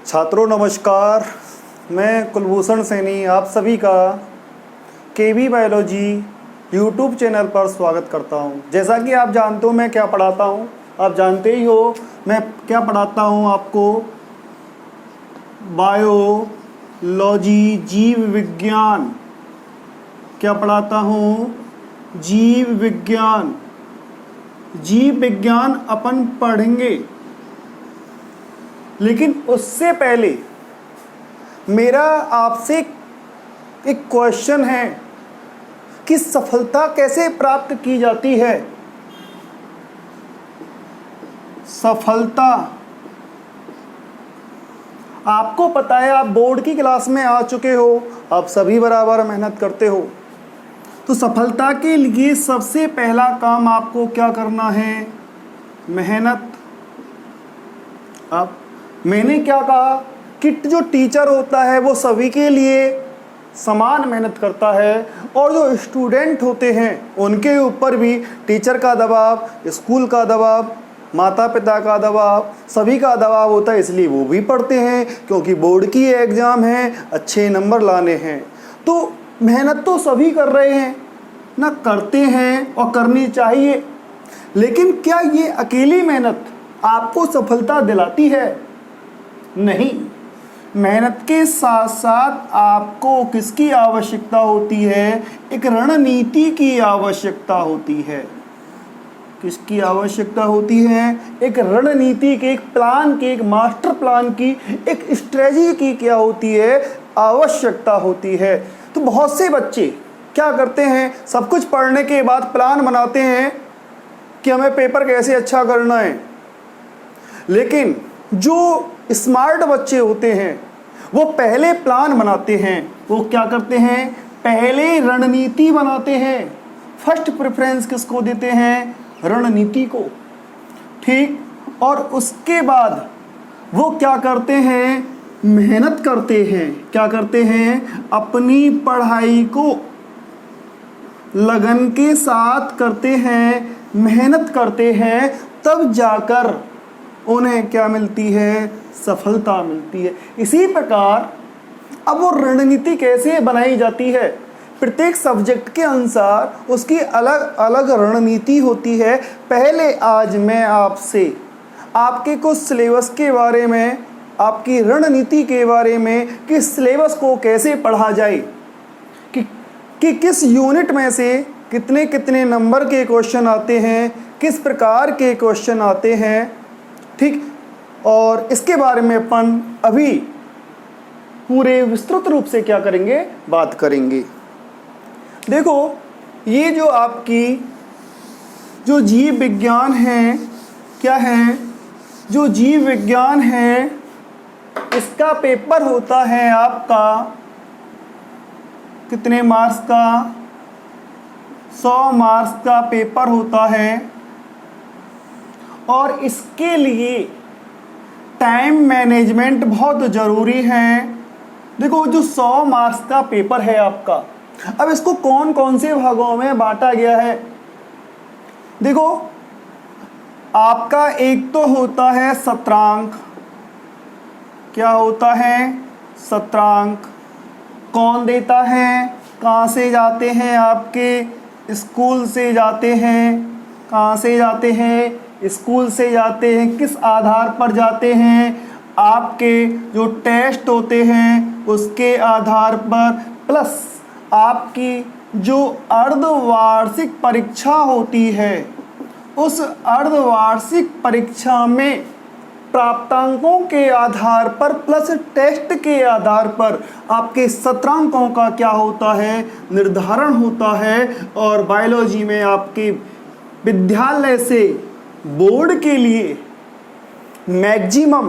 छात्रों नमस्कार, मैं कुलभूषण सैनी आप सभी का केवी बायोलॉजी यूट्यूब चैनल पर स्वागत करता हूं। जैसा कि आप जानते हो मैं क्या पढ़ाता हूं, आप जानते ही हो मैं क्या पढ़ाता हूं आपको। बायोलॉजी, जीव विज्ञान। क्या पढ़ाता हूं? जीव विज्ञान। जीव विज्ञान अपन पढ़ेंगे, लेकिन उससे पहले मेरा आपसे एक क्वेश्चन है कि सफलता कैसे प्राप्त की जाती है। सफलता आपको पता है, आप बोर्ड की क्लास में आ चुके हो, आप सभी बराबर मेहनत करते हो। तो सफलता के लिए सबसे पहला काम आपको क्या करना है? मेहनत। अब मैंने क्या कहा कि जो टीचर होता है वो सभी के लिए समान मेहनत करता है, और जो स्टूडेंट होते हैं उनके ऊपर भी टीचर का दबाव, स्कूल का दबाव, माता पिता का दबाव, सभी का दबाव होता है। इसलिए वो भी पढ़ते हैं, क्योंकि बोर्ड की एग्ज़ाम है, अच्छे नंबर लाने हैं। तो मेहनत तो सभी कर रहे हैं ना, करते हैं और करनी चाहिए। लेकिन क्या ये अकेली मेहनत आपको सफलता दिलाती है? नहीं। मेहनत के साथ साथ आपको किसकी आवश्यकता होती है? एक रणनीति की आवश्यकता होती है। किसकी आवश्यकता होती है? एक रणनीति की, एक प्लान की, एक मास्टर प्लान की, एक स्ट्रेटजी की क्या होती है? आवश्यकता होती है। तो बहुत से बच्चे क्या करते हैं, सब कुछ पढ़ने के बाद प्लान बनाते हैं कि हमें पेपर कैसे अच्छा करना है। लेकिन जो स्मार्ट बच्चे होते हैं वो पहले प्लान बनाते हैं। वो क्या करते हैं? पहले रणनीति बनाते हैं। फर्स्ट प्रेफरेंस किसको देते हैं? रणनीति को। ठीक। और उसके बाद वो क्या करते हैं? मेहनत करते हैं। क्या करते हैं? अपनी पढ़ाई को लगन के साथ करते हैं, मेहनत करते हैं, तब जाकर उन्हें क्या मिलती है? सफलता मिलती है। इसी प्रकार अब वो रणनीति कैसे बनाई जाती है? प्रत्येक सब्जेक्ट के अनुसार उसकी अलग अलग रणनीति होती है। पहले आज मैं आपसे आपके कुछ सिलेबस के बारे में, आपकी रणनीति के बारे में, कि सिलेबस को कैसे पढ़ा जाए, कि किस यूनिट में से कितने कितने नंबर के क्वेश्चन आते हैं, किस प्रकार के क्वेश्चन आते हैं। ठीक। और इसके बारे में अपन अभी पूरे विस्तृत रूप से क्या करेंगे? बात करेंगे। देखो, ये जो आपकी जो जीव विज्ञान है, क्या है? जो जीव विज्ञान है इसका पेपर होता है आपका कितने मार्क्स का? 100 मार्क्स का पेपर होता है। और इसके लिए टाइम मैनेजमेंट बहुत ज़रूरी है। देखो, जो 100 मार्क्स का पेपर है आपका, अब इसको कौन कौन से भागों में बांटा गया है? देखो, आपका एक तो होता है सत्रांक। क्या होता है? सत्रांक। कौन देता है? कहाँ से जाते हैं? आपके स्कूल से जाते हैं। कहाँ से जाते हैं? स्कूल से जाते हैं। किस आधार पर जाते हैं? आपके जो टेस्ट होते हैं उसके आधार पर, प्लस आपकी जो अर्धवार्षिक परीक्षा होती है, उस अर्धवार्षिक परीक्षा में प्राप्तांकों के आधार पर प्लस टेस्ट के आधार पर आपके सत्रांकों का क्या होता है? निर्धारण होता है। और बायोलॉजी में आपके विद्यालय से बोर्ड के लिए मैक्सिमम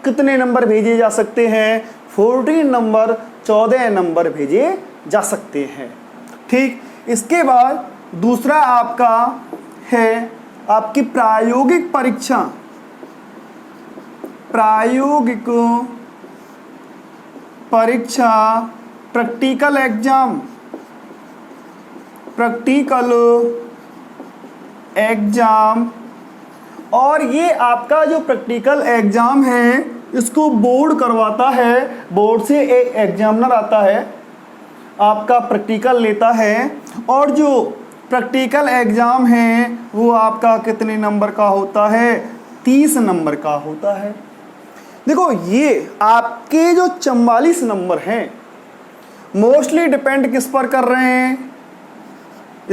कितने नंबर भेजे जा सकते हैं? 14 नंबर, 14 नंबर भेजे जा सकते हैं। ठीक। इसके बाद दूसरा आपका है आपकी प्रायोगिक परीक्षा। प्रायोगिक परीक्षा, प्रैक्टिकल एग्जाम। Practical exam. और ये आपका जो प्रैक्टिकल एग्जाम है इसको बोर्ड करवाता है। बोर्ड से एक एग्जामिनर आता है, आपका प्रैक्टिकल लेता है, और जो प्रैक्टिकल एग्ज़ाम है वो आपका कितने नंबर का होता है? 30 नंबर का होता है। देखो ये आपके जो 44 नंबर हैं मोस्टली डिपेंड किस पर कर रहे हैं?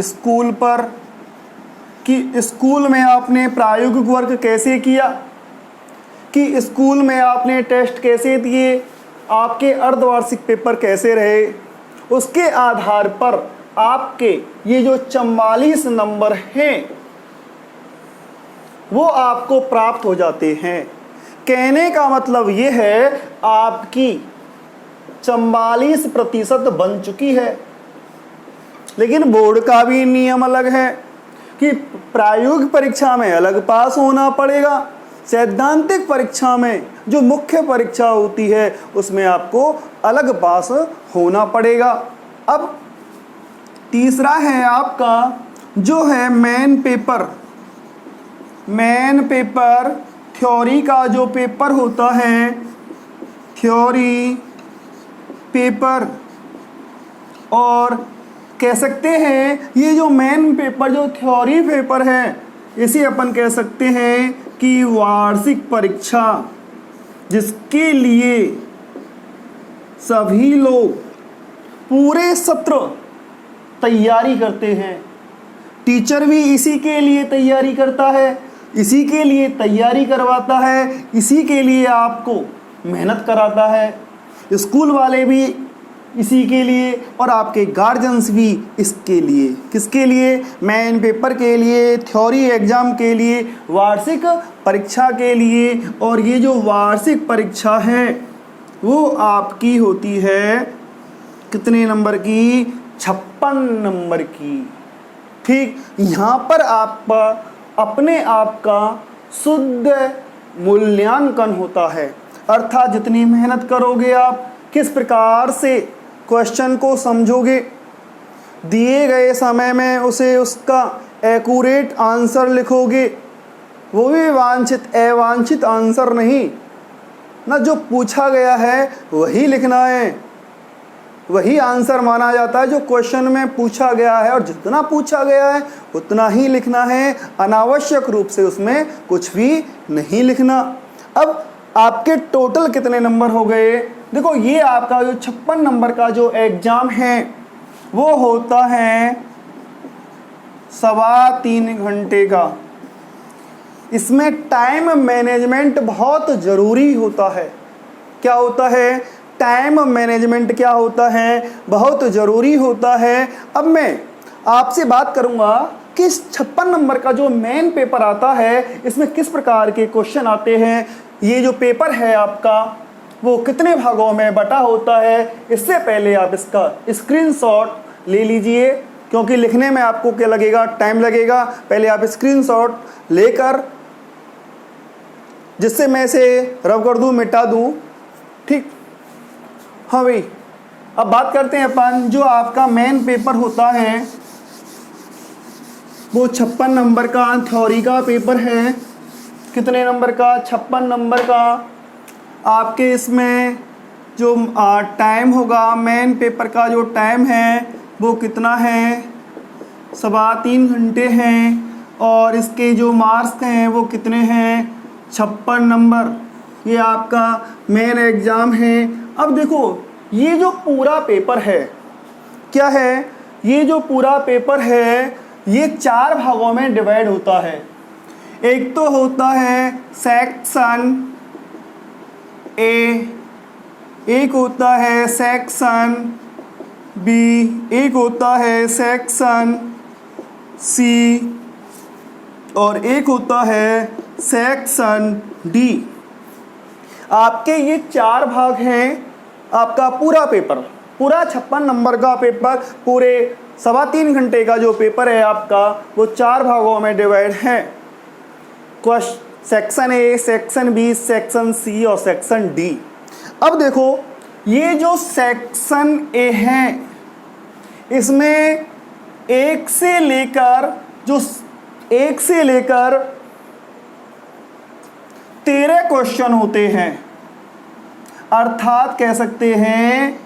स्कूल पर, कि स्कूल में आपने प्रायोगिक वर्क कैसे किया, कि स्कूल में आपने टेस्ट कैसे दिए, आपके अर्धवार्षिक पेपर कैसे रहे। उसके आधार पर आपके ये जो 44 नंबर हैं वो आपको प्राप्त हो जाते हैं। कहने का मतलब ये है आपकी 44% बन चुकी है। लेकिन बोर्ड का भी नियम अलग है कि प्रायोगिक परीक्षा में अलग पास होना पड़ेगा, सैद्धांतिक परीक्षा में जो मुख्य परीक्षा होती है उसमें आपको अलग पास होना पड़ेगा। अब तीसरा है आपका जो है main paper. Main paper theory का जो पेपर होता है, थ्योरी पेपर, और कह सकते हैं ये जो मेन पेपर जो थ्योरी पेपर है इसे अपन कह सकते हैं कि वार्षिक परीक्षा, जिसके लिए सभी लोग पूरे सत्र तैयारी करते हैं। टीचर भी इसी के लिए तैयारी करता है, इसी के लिए तैयारी करवाता है, इसी के लिए आपको मेहनत कराता है। स्कूल वाले भी इसी के लिए, और आपके गार्जियंस भी इसके लिए। किसके लिए? मेन पेपर के लिए, थ्योरी एग्ज़ाम के लिए, वार्षिक परीक्षा के लिए। और ये जो वार्षिक परीक्षा है वो आपकी होती है कितने नंबर की? 56 नंबर की। ठीक, यहाँ पर आप अपने आप का शुद्ध मूल्यांकन होता है, अर्थात जितनी मेहनत करोगे आप, किस प्रकार से क्वेश्चन को समझोगे, दिए गए समय में उसे उसका एक्यूरेट आंसर लिखोगे, वो भी वांछित अवांछित आंसर नहीं ना, जो पूछा गया है वही लिखना है। वही आंसर माना जाता है जो क्वेश्चन में पूछा गया है, और जितना पूछा गया है उतना ही लिखना है, अनावश्यक रूप से उसमें कुछ भी नहीं लिखना। अब आपके टोटल कितने नंबर हो गए? देखो ये आपका जो 56 नंबर का जो एग्ज़ाम है वो होता है 3.25 घंटे का। इसमें टाइम मैनेजमेंट बहुत ज़रूरी होता है। क्या होता है? टाइम मैनेजमेंट क्या होता है? बहुत ज़रूरी होता है। अब मैं आपसे बात करूंगा कि इस 56 नंबर का जो मेन पेपर आता है इसमें किस प्रकार के क्वेश्चन आते हैं। ये जो पेपर है आपका वो कितने भागों में बटा होता है, इससे पहले आप इसका स्क्रीनशॉट ले लीजिए, क्योंकि लिखने में आपको क्या लगेगा? टाइम लगेगा। पहले आप स्क्रीनशॉट लेकर, जिससे मैं इसे रब कर दूँ, मिटा दूँ। ठीक, हाँ भाई, अब बात करते हैं अपन जो आपका मेन पेपर होता है वो 56 नंबर का थ्योरी का पेपर है। कितने नंबर का? 56 नंबर का। आपके इसमें जो टाइम होगा, मेन पेपर का जो टाइम है वो कितना है? 3.25 घंटे हैं। और इसके जो मार्क्स हैं वो कितने हैं? 56 नंबर। ये आपका मेन एग्ज़ाम है। अब देखो ये जो पूरा पेपर है क्या है? ये जो पूरा पेपर है ये 4 भागों में डिवाइड होता है। एक तो होता है सेक्शन ए, एक होता है सेक्शन बी, एक होता है सेक्शन सी, और एक होता है सेक्शन डी। आपके ये 4 भाग हैं। आपका पूरा पेपर, पूरा 56 नंबर का पेपर, पूरे 3.25 घंटे का जो पेपर है आपका वो 4 भागों में डिवाइड है। Section A, section B, section C और सेक्शन डी। अब देखो ये जो सेक्शन ए है इसमें 1 से लेकर 13 क्वेश्चन होते हैं। अर्थात कह सकते हैं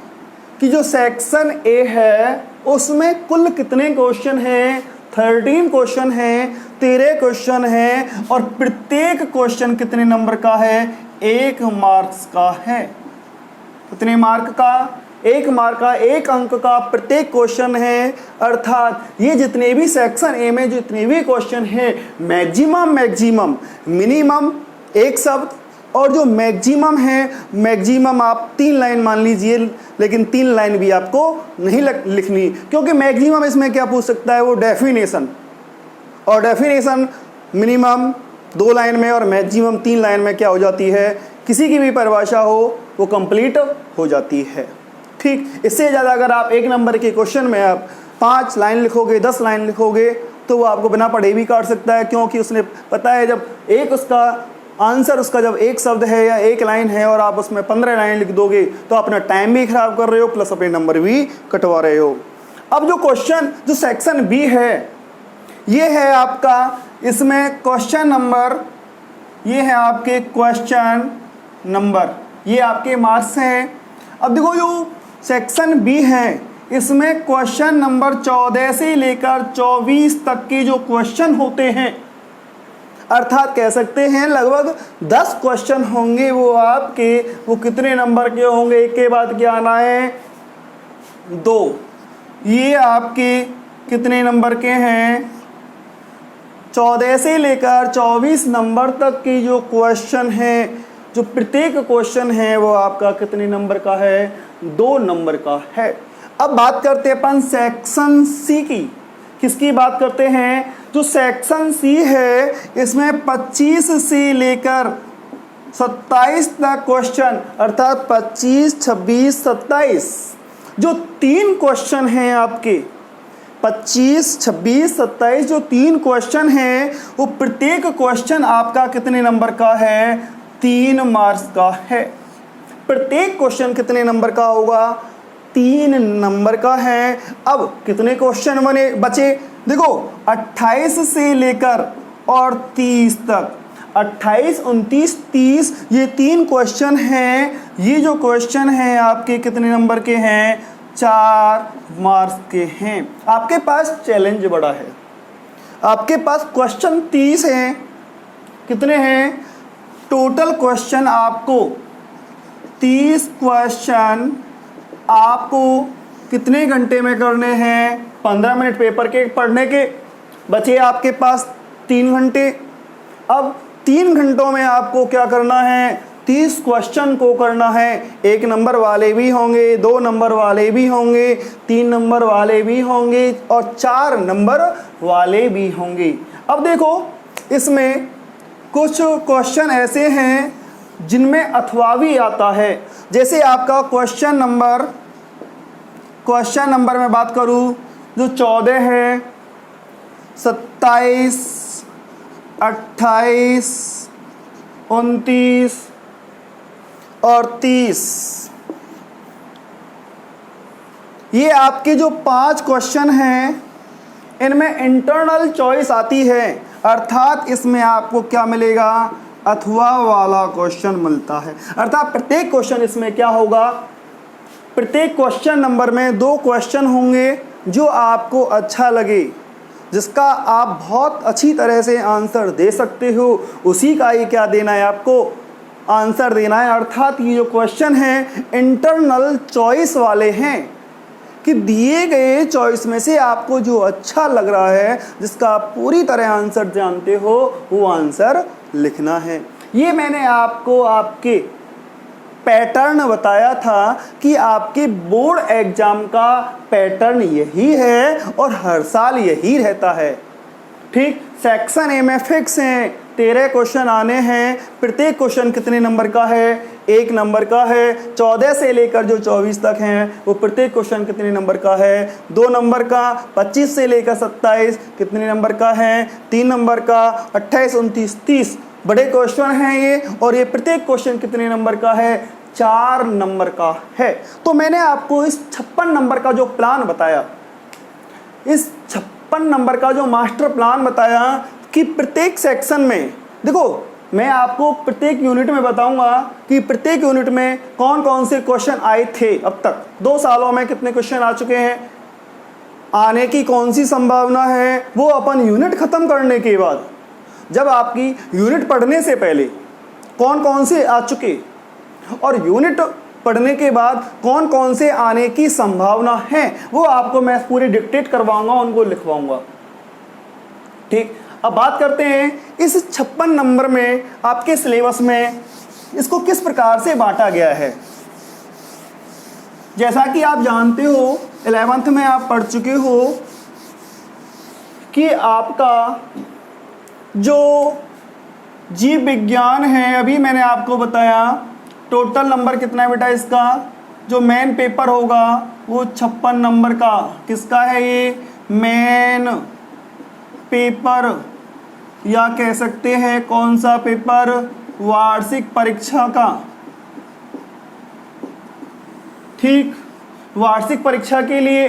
कि जो सेक्शन ए है उसमें कुल कितने क्वेश्चन हैं, 13 क्वेश्चन हैं, 13 क्वेश्चन हैं और प्रत्येक क्वेश्चन कितने नंबर का है, 1 मार्क्स का है। कितने मार्क का, 1 मार्क का, 1 अंक का प्रत्येक क्वेश्चन है। अर्थात ये जितने भी सेक्शन ए में जितने भी क्वेश्चन हैं, मैक्सिमम मिनिमम एक शब्द और जो मैक्सिमम है, मैक्सिमम आप 3 लाइन मान लीजिए, लेकिन 3 लाइन भी आपको नहीं लिखनी, क्योंकि मैक्सिमम इसमें क्या पूछ सकता है, वो डेफिनेशन, और डेफिनेशन मिनिमम 2 लाइन में और मैक्सिमम 3 लाइन में क्या हो जाती है, किसी की भी परिभाषा हो वो कंप्लीट हो जाती है। ठीक, इससे ज़्यादा अगर आप 1 नंबर के क्वेश्चन में आप 5 लाइन लिखोगे, 10 लाइन लिखोगे, तो वो आपको बिना पढ़े भी काट सकता है, क्योंकि उसने पता है जब एक उसका आंसर उसका जब 1 शब्द है या 1 लाइन है और आप उसमें 15 लाइन लिख दोगे तो अपना टाइम भी खराब कर रहे हो प्लस अपने नंबर भी कटवा रहे हो। अब जो क्वेश्चन जो सेक्शन बी है ये है आपका, इसमें क्वेश्चन नंबर, ये है आपके क्वेश्चन नंबर, ये आपके मार्क्स हैं। अब देखो जो सेक्शन बी है इसमें क्वेश्चन नंबर 14 से लेकर 24 तक के जो क्वेश्चन होते हैं, अर्थात कह सकते हैं लगभग 10 क्वेश्चन होंगे वो आपके, वो कितने नंबर के होंगे, एक के बाद क्या आना है, 2। ये आपके कितने नंबर के हैं, 14 से लेकर 24 नंबर तक की जो क्वेश्चन हैं, जो प्रत्येक क्वेश्चन है वो आपका कितने नंबर का है, 2 नंबर का है। अब बात करते हैं अपन सेक्शन सी की। किसकी बात करते हैं, जो सेक्शन सी है इसमें 25 से लेकर 27 तक क्वेश्चन, अर्थात 25, 26, 27 जो 3 क्वेश्चन हैं आपके, 25, 26, 27 जो 3 क्वेश्चन हैं वो प्रत्येक क्वेश्चन आपका कितने नंबर का है, 3 मार्क्स का है। प्रत्येक क्वेश्चन कितने नंबर का होगा, 3 नंबर का है। अब कितने क्वेश्चन बचे, देखो 28 से लेकर और 30 तक, 28, 29, 30 ये 3 क्वेश्चन हैं। ये जो क्वेश्चन हैं आपके कितने नंबर के हैं, 4 मार्क्स के हैं। आपके पास चैलेंज बड़ा है, आपके पास क्वेश्चन 30 हैं, कितने हैं टोटल क्वेश्चन, आपको 30 क्वेश्चन आपको कितने घंटे में करने हैं, 15 मिनट पेपर के पढ़ने के, बचे आपके पास 3 घंटे। अब 3 घंटों में आपको क्या करना है, 30 क्वेश्चन को करना है। 1 नंबर वाले भी होंगे, 2 नंबर वाले भी होंगे, 3 नंबर वाले भी होंगे और 4 नंबर वाले भी होंगे। अब देखो इसमें कुछ क्वेश्चन ऐसे हैं जिनमें अथवा भी आता है, जैसे आपका क्वेश्चन नंबर में बात करूं जो 14 है, 27, 28, 29 और 30, ये आपके जो 5 क्वेश्चन हैं इनमें इंटरनल चॉइस आती है, अर्थात इसमें आपको क्या मिलेगा, अथवा वाला क्वेश्चन मिलता है। अर्थात प्रत्येक क्वेश्चन इसमें क्या होगा, प्रत्येक क्वेश्चन नंबर में 2 क्वेश्चन होंगे जो आपको अच्छा लगे, जिसका आप बहुत अच्छी तरह से आंसर दे सकते हो, उसी का ही क्या देना है, आपको आंसर देना है। अर्थात ये जो क्वेश्चन हैं इंटरनल चॉइस वाले हैं कि दिए गए चॉइस में से आपको जो अच्छा लग रहा है, जिसका आप पूरी तरह आंसर जानते हो, वो आंसर लिखना है। ये मैंने आपको आपके पैटर्न बताया था कि आपके बोर्ड एग्जाम का पैटर्न यही है और हर साल यही रहता है। ठीक, सेक्शन ए में फिक्स हैं, 13 क्वेश्चन आने हैं। प्रत्येक क्वेश्चन कितने नंबर का है, 1 नंबर का है। 14 से लेकर जो 24 तक हैं वो प्रत्येक क्वेश्चन कितने नंबर का है, 2 नंबर का। 25 से लेकर 27 कितने नंबर का है, 3 नंबर का। 28, 29, 30 बड़े क्वेश्चन हैं ये, और ये प्रत्येक क्वेश्चन कितने नंबर का है, 4 नंबर का है। तो मैंने आपको इस 56 नंबर का जो प्लान बताया, इस 56 नंबर का जो मास्टर प्लान बताया कि प्रत्येक सेक्शन में, देखो मैं आपको प्रत्येक यूनिट में बताऊंगा कि प्रत्येक यूनिट में कौन कौन से क्वेश्चन आए थे अब तक, 2 सालों में कितने क्वेश्चन आ चुके हैं, आने की कौन सी संभावना है, वो अपन यूनिट ख़त्म करने के बाद, जब आपकी यूनिट पढ़ने से पहले कौन कौन से आ चुके और यूनिट पढ़ने के बाद कौन कौन से आने की संभावना है, वो आपको मैं पूरे डिक्टेट करवाऊंगा, उनको लिखवाऊंगा। ठीक, अब बात करते हैं इस 56 नंबर में आपके सिलेबस में इसको किस प्रकार से बांटा गया है। जैसा कि आप जानते हो 11th में आप पढ़ चुके हो कि आपका जो जीव विज्ञान है, अभी मैंने आपको बताया टोटल नंबर कितना है बेटा, इसका जो मेन पेपर होगा वो 56 नंबर का, किसका है ये, मेन पेपर, या कह सकते हैं कौन सा पेपर, वार्षिक परीक्षा का। ठीक, वार्षिक परीक्षा के लिए,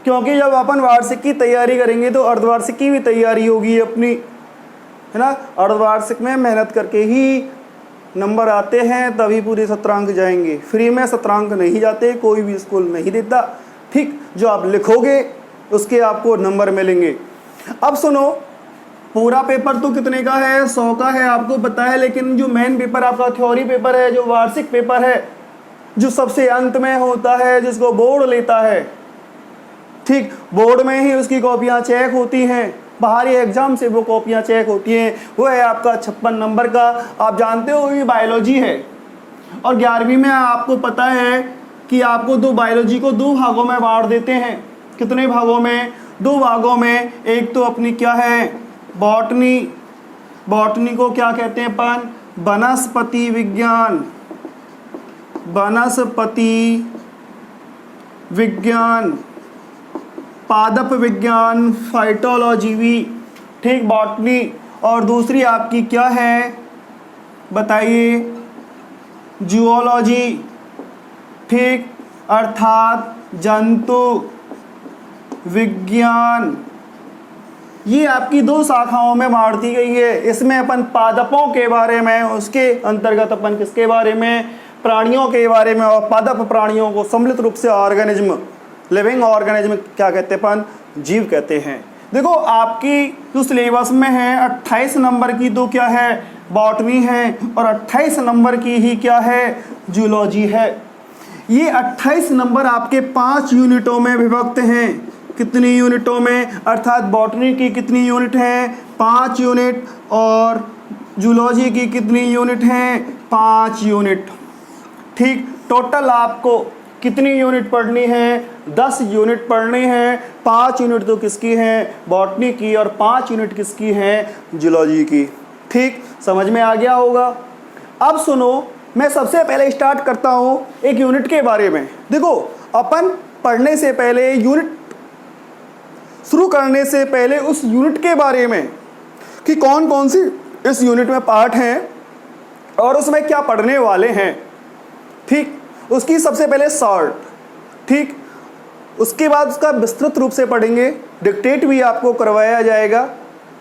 क्योंकि जब अपन वार्षिक की तैयारी करेंगे तो अर्धवार्षिक की भी तैयारी होगी अपनी, है ना। अर्धवार्षिक में मेहनत करके ही नंबर आते हैं, तभी पूरे 17 अंक जाएंगे। फ्री में 17 अंक नहीं जाते, कोई भी स्कूल नहीं देता। ठीक, जो आप लिखोगे उसके आपको नंबर मिलेंगे। अब सुनो, पूरा पेपर तो कितने का है, 100 का है, आपको पता है, लेकिन जो मेन पेपर आपका थ्योरी पेपर है, जो वार्षिक पेपर है, जो सबसे अंत में होता है, जिसको बोर्ड लेता है, ठीक, बोर्ड में ही उसकी कॉपियां चेक होती हैं, बाहरी एग्जाम से वो कॉपियां चेक होती हैं, वो है आपका 56 नंबर का। आप जानते हो ये बायोलॉजी है, और 11वीं में आपको पता है कि आपको बायोलॉजी को 2 भागों में बांट देते हैं। कितने भागों में, 2 भागों में। एक तो अपनी क्या है, बॉटनी, बॉटनी को क्या कहते हैं अपन, वनस्पति विज्ञान, वनस्पति विज्ञान, पादप विज्ञान, फाइटोलॉजी भी, ठीक, बॉटनी। और दूसरी आपकी क्या है बताइए, जूलॉजी, ठीक, अर्थात जंतु विज्ञान। ये आपकी 2 शाखाओं में बांट दी गई है। इसमें अपन पादपों के बारे में, उसके अंतर्गत अपन किसके बारे में, प्राणियों के बारे में, और पादप प्राणियों को सम्मिलित रूप से ऑर्गेनिज्म, लिविंग ऑर्गेनिज्म क्या कहते हैं अपन, जीव कहते हैं। देखो आपकी जो सिलेबस में है 28 नंबर की तो क्या है, बॉटनी है, और 28 नंबर की ही क्या है, जूलॉजी है। ये 28 नंबर आपके 5 यूनिटों में विभक्त हैं। कितनी यूनिटों में, अर्थात बॉटनी की कितनी यूनिट हैं, 5 यूनिट, और जूलॉजी की कितनी यूनिट हैं, 5 यूनिट। ठीक, टोटल आपको कितनी यूनिट पढ़नी है, 10 यूनिट पढ़नी है। 5 यूनिट तो किसकी हैं, बॉटनी की, और 5 यूनिट किसकी हैं, जूलॉजी की। ठीक, समझ में आ गया होगा। अब सुनो, मैं सबसे पहले स्टार्ट करता हूँ एक यूनिट के बारे में। देखो अपन पढ़ने से पहले, यूनिट शुरू करने से पहले उस यूनिट के बारे में कि कौन कौन सी इस यूनिट में पार्ट हैं और उसमें क्या पढ़ने वाले हैं, ठीक, उसकी सबसे पहले शॉर्ट, ठीक, उसके बाद उसका विस्तृत रूप से पढ़ेंगे, डिक्टेट भी आपको करवाया जाएगा।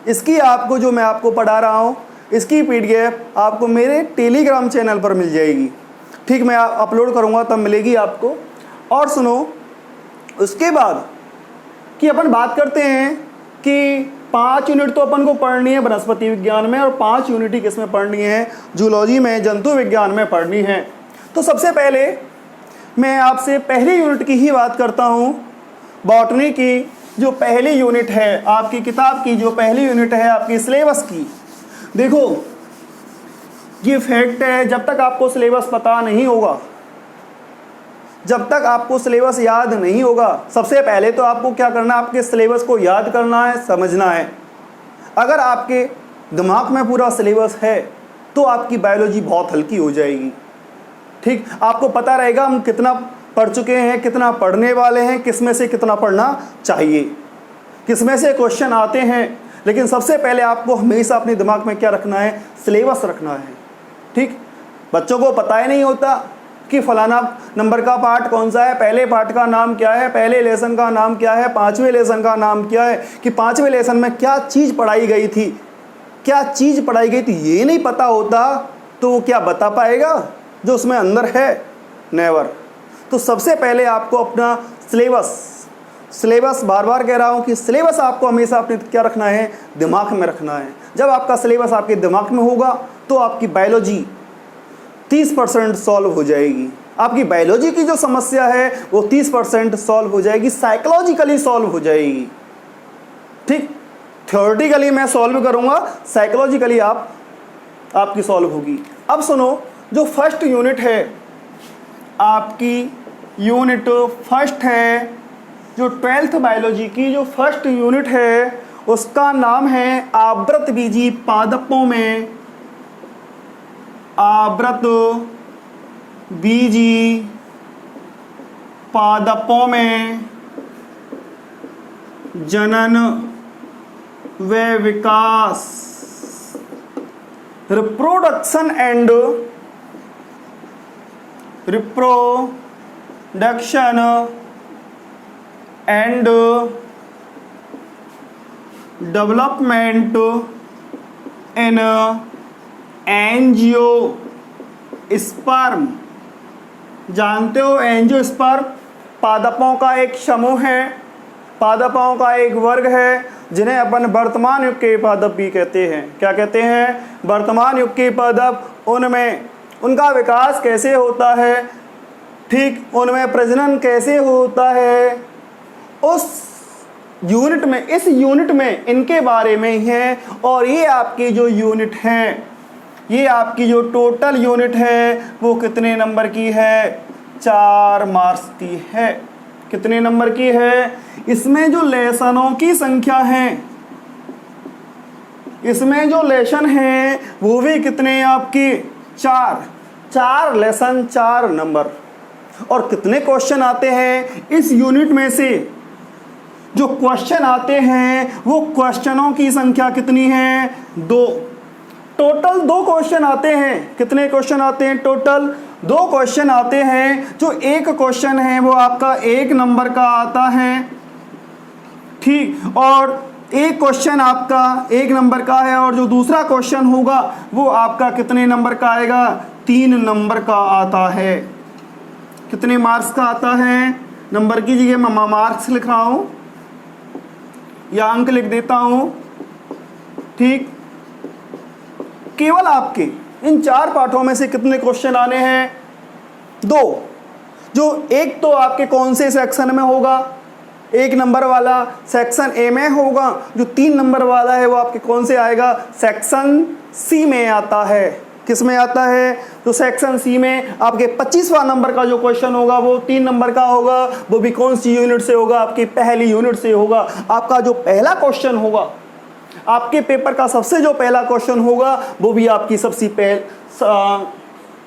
इसकी आपको जो मैं आपको पढ़ा रहा हूँ, इसकी PDF आपको मेरे टेलीग्राम चैनल पर मिल जाएगी। ठीक, मैं अपलोड करूँगा तब मिलेगी आपको। और सुनो, उसके बाद कि अपन बात करते हैं कि 5 यूनिट तो अपन को पढ़नी है वनस्पति विज्ञान में, और 5 यूनिट ही किस में पढ़नी है, जूलॉजी में, जंतु विज्ञान में पढ़नी है। तो सबसे पहले मैं आपसे पहली यूनिट की ही बात करता हूँ। बॉटनी की जो पहली यूनिट है, आपकी किताब की जो पहली यूनिट है आपकी सिलेबस की, देखो ये फैक्ट है, जब तक आपको सिलेबस पता नहीं होगा, जब तक आपको सिलेबस याद नहीं होगा, सबसे पहले तो आपको क्या करना है, आपके सिलेबस को याद करना है, समझना है। अगर आपके दिमाग में पूरा सिलेबस है तो आपकी बायोलॉजी बहुत हल्की हो जाएगी। ठीक, आपको पता रहेगा हम कितना पढ़ चुके हैं, कितना पढ़ने वाले हैं, किस में से कितना पढ़ना चाहिए, किस में से क्वेश्चन आते हैं। लेकिन सबसे पहले आपको हमेशा अपने दिमाग में क्या रखना है, सिलेबस रखना है। ठीक, बच्चों को पता ही नहीं होता कि फलाना नंबर का पार्ट कौन सा है, पहले पार्ट का नाम क्या है, पहले लेसन का नाम क्या है, 5वें लेसन का नाम क्या है, कि 5वें लेसन में क्या चीज़ पढ़ाई गई थी, क्या चीज़ पढ़ाई गई थी ये नहीं पता होता तो वो क्या बता पाएगा जो उसमें अंदर है? नेवर। तो सबसे पहले आपको अपना सिलेबस बार बार कह रहा हूँ कि सिलेबस आपको हमेशा अपने क्या रखना है? दिमाग में रखना है। जब आपका सिलेबस आपके दिमाग में होगा तो आपकी बायोलॉजी 30% सॉल्व हो जाएगी। आपकी बायोलॉजी की जो समस्या है वो 30% सॉल्व हो जाएगी, साइकोलॉजिकली सॉल्व हो जाएगी। ठीक, थ्योरेटिकली मैं सॉल्व करूँगा, साइकोलॉजिकली आपकी सॉल्व होगी। अब सुनो, जो फर्स्ट यूनिट है आपकी, यूनिट फर्स्ट है, जो 12th बायोलॉजी की जो फर्स्ट यूनिट है उसका नाम है आवृतबीजी पादपों में, आवृतबीजी पादपों में जनन व विकास, reproduction and development in angiosperm. जानते हो एंजियोस्पर्म पादपों का एक समूह है, पादपों का एक वर्ग है जिन्हें अपन वर्तमान युग के पादप भी कहते हैं। क्या कहते हैं? वर्तमान युग के पादप। उनमें उनका विकास कैसे होता है, ठीक, उनमें प्रजनन कैसे होता है, उस यूनिट में, इस यूनिट में इनके बारे में ही है। और ये आपकी जो यूनिट है, ये आपकी जो टोटल यूनिट है वो कितने नंबर की है? 4 मार्क्स की है। कितने नंबर की है? इसमें जो लेसनों की संख्या है, इसमें जो लेसन है वो भी कितने आपके? 4 लेसन 4 नंबर। और कितने क्वेश्चन आते हैं इस यूनिट में से? जो क्वेश्चन आते हैं वो क्वेश्चनों की संख्या कितनी है? 2। टोटल 2 क्वेश्चन आते हैं। कितने क्वेश्चन आते हैं? टोटल 2 क्वेश्चन आते हैं। जो एक क्वेश्चन है वो आपका 1 नंबर का आता है, ठीक, और एक क्वेश्चन आपका 1 नंबर का है, और जो दूसरा क्वेश्चन होगा वो आपका कितने नंबर का आएगा? 3 नंबर का आता है। कितने मार्क्स का आता है? नंबर की जगह मैं मार्क्स लिख रहा हूँ या अंक लिख देता हूँ, ठीक। केवल आपके इन 4 पाठों में से कितने क्वेश्चन आने हैं? 2। जो एक तो आपके कौन से सेक्शन में होगा? 1 नंबर वाला सेक्शन ए में होगा। जो 3 नंबर वाला है वो आपके कौन से आएगा? सेक्शन सी में आता है। किस में आता है? तो सेक्शन सी में आपके 25वां नंबर का जो क्वेश्चन होगा वो 3 नंबर का होगा। वो भी कौन सी यूनिट से होगा? आपकी पहली यूनिट से होगा। आपका जो पहला क्वेश्चन होगा, आपके पेपर का सबसे जो पहला क्वेश्चन होगा वो भी आपकी सबसे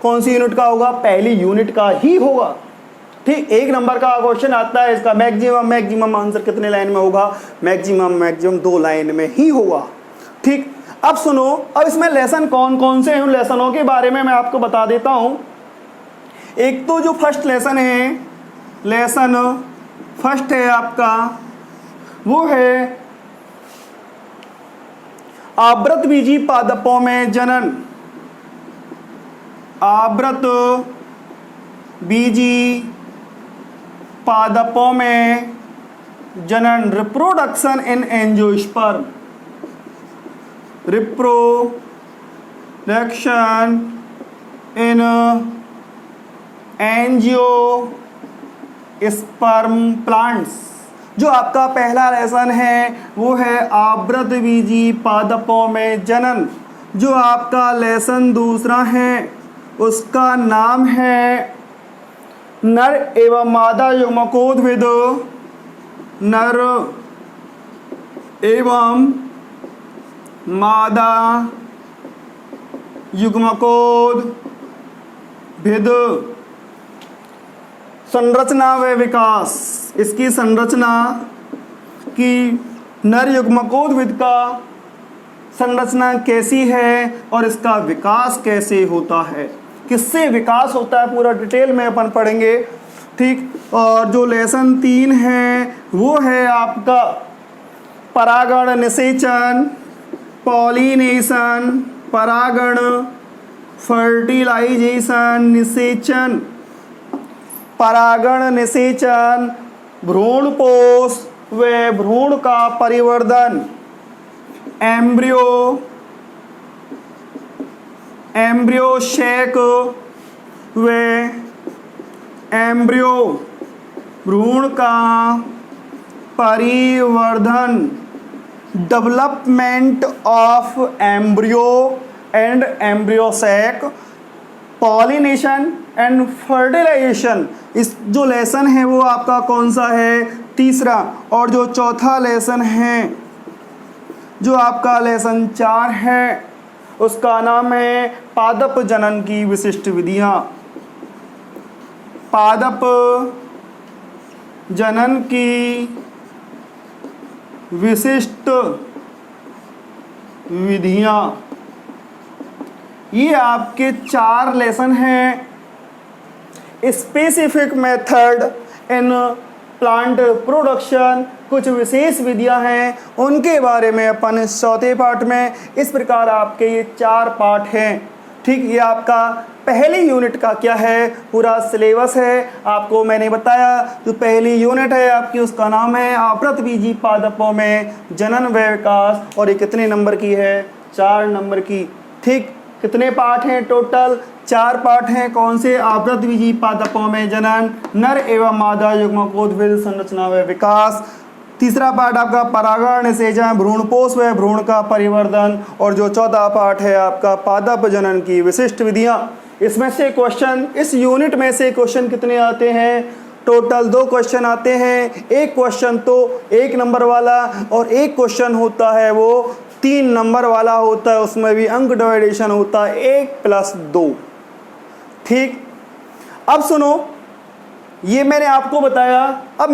कौन सी यूनिट का होगा? पहली यूनिट का ही होगा, ठीक। 1 नंबर का क्वेश्चन आता है, इसका मैक्सिमम आंसर कितने लाइन में होगा? मैक्सिमम 2 लाइन में ही होगा, ठीक। अब सुनो, अब इसमें लेसन कौन कौन से हैं, उन लेसनों के बारे में मैं आपको बता देता हूं। एक तो जो फर्स्ट लेसन है, लेसन फर्स्ट है आपका, वो है आवृतबीजी पादपों में जनन। आवृतबीजी पादपों में जनन, reproduction in angiosperm, reproduction in angiosperm plants. जो आपका पहला लेसन है वो है आवृतबीजी पादपों में जनन। जो आपका लेसन दूसरा है उसका नाम है नर एवं मादा युग्मकोद्भिद, नर एवं मादा युग्मकोद्भिद, संरचना व विकास। इसकी संरचना की, नर युग्मकोद्भिद का संरचना कैसी है और इसका विकास कैसे होता है, किससे विकास होता है, पूरा डिटेल में अपन पढ़ेंगे, ठीक। और जो लेसन 3 है वो है आपका परागण निषेचन, पॉलिनेशन परागण, फर्टिलाइजेशन निषेचन, परागण निषेचन, भ्रूणपोष व भ्रूण का परिवर्धन, एम्ब्रियो एम्ब्रियोशेक व एम्ब्रियो भ्रूण का परिवर्धन, development of embryo and embryo sac, pollination and fertilisation. इस जो लेसन है वो आपका कौन सा है? तीसरा। और जो चौथा लेसन है, जो आपका लेसन 4 है, उसका नाम है पादप जनन की विशिष्ट विधियां। पादप जनन की विशिष्ट विधियां, ये आपके 4 लेसन हैं। Specific method in plant production, कुछ विशेष विधियां हैं, उनके बारे में अपन इस चौथे पार्ट में। इस प्रकार आपके ये 4 पार्ट हैं। ठीक, ये आपका पहली यूनिट का क्या है, पूरा सिलेबस है। आपको मैंने बताया जो पहली यूनिट है आपकी, उसका नाम है आवृतबीजी पादपों में जनन व विकास, और ये कितने नंबर की है? 4 नंबर की। ठीक, कितने पार्ट हैं टोटल? 4 पार्ट हैं। कौन से? आवृतबीजी पादपों में जनन, नर एवं मादा युग्मकोद्भिद संरचना व विकास। तीसरा पार्ट आपका परागण निषेचन, भ्रूणपोष व भ्रूण का परिवर्धन, और जो चौथा पार्ट है आपका पादप जनन की विशिष्ट विधियां। इसमें से क्वेश्चन, इस यूनिट में से क्वेश्चन कितने आते हैं? टोटल 2 क्वेश्चन आते हैं। एक क्वेश्चन तो 1 नंबर वाला, और एक क्वेश्चन होता है वो 3 नंबर वाला होता है। उसमें भी अंक डिवाइडेशन होता है 1 + 2। ठीक, अब सुनो, ये मैंने आपको बताया। अब